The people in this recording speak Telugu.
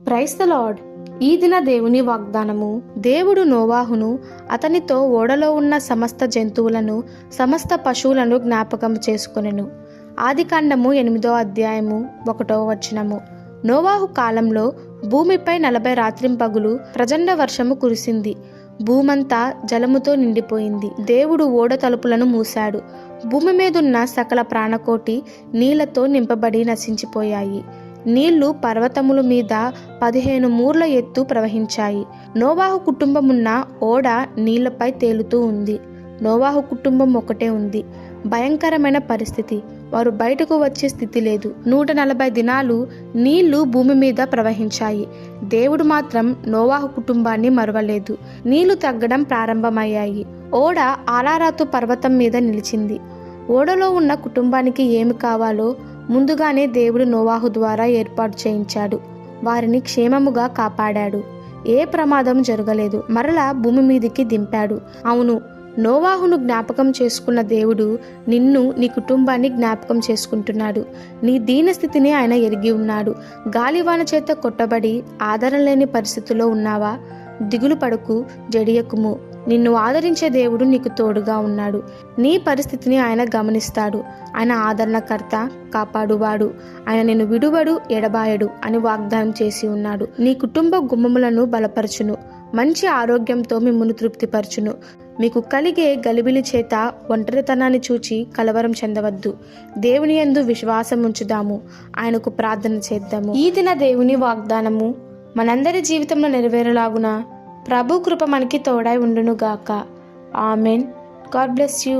Praise the lord. ఈ దిన దేవుని వాగ్దానము. దేవుడు నోవాహును అతనితో ఓడలో ఉన్న సమస్త జంతువులను సమస్త పశువులను జ్ఞాపకం చేసుకొనెను. ఆదికాండము 8వ అధ్యాయము 1వ వచనము. నోవాహు కాలంలో భూమిపై 40 రాత్రింపగులు ప్రచండ వర్షము కురిసింది. భూమంతా జలముతో నిండిపోయింది. దేవుడు ఓడ తలుపులను మూశాడు. భూమి మీదున్న సకల ప్రాణకోటి నీళ్లతో నింపబడి నశించిపోయాయి. నీళ్లు పర్వతముల మీద 15 మూర్ల ఎత్తు ప్రవహించాయి. నోవాహు కుటుంబమున్న ఓడ నీళ్లపై తేలుతూ ఉంది. నోవాహు కుటుంబం ఒకటే ఉంది. భయంకరమైన పరిస్థితి. వారు బయటకు వచ్చే స్థితి లేదు. 140 దినాలు నీళ్లు భూమి మీద ప్రవహించాయి. దేవుడు మాత్రం నోవాహు కుటుంబాన్ని మరువలేదు. నీళ్లు తగ్గడం ప్రారంభమయ్యాయి. ఓడ ఆరారాతు పర్వతం మీద నిలిచింది. ఓడలో ఉన్న కుటుంబానికి ఏమి కావాలో ముందుగానే దేవుడు నోవాహు ద్వారా ఏర్పాటు చేయించాడు. వారిని క్షేమముగా కాపాడాడు. ఏ ప్రమాదం జరగలేదు. మరలా భూమి మీదికి దింపాడు. అవును, నోవాహును జ్ఞాపకం చేసుకున్న దేవుడు నిన్ను, నీ కుటుంబాన్ని జ్ఞాపకం చేసుకుంటున్నాడు. నీ దీన స్థితిని ఆయన ఎరిగి ఉన్నాడు. గాలివాన చేత కొట్టబడి ఆదరణ లేని పరిస్థితిలో ఉన్నావా? దిగులు పడకు, జడియకుము. నిన్ను ఆదరించే దేవుడు నీకు తోడుగా ఉన్నాడు. నీ పరిస్థితిని ఆయన గమనిస్తాడు. ఆయన ఆదరణకర్త, కాపాడువాడు. ఆయన నిన్ను విడువడు, ఎడబాయడు అని వాగ్దానం చేసి ఉన్నాడు. నీ కుటుంబ గుమ్మములను బలపరచును. మంచి ఆరోగ్యంతో మిమ్మును తృప్తిపరచును. మీకు కలిగే గలిబిలి చేత ఒంటరితనాన్ని చూచి కలవరం చెందవద్దు. దేవుని యందు విశ్వాసం ఉంచుదాము. ఆయనకు ప్రార్థన చేద్దాము. ఈ దిన దేవుని వాగ్దానము మనందరి జీవితంలో నెరవేరలాగున ప్రభు కృప మనకి తోడై ఉండునుగాక. ఆమెన్. God bless you.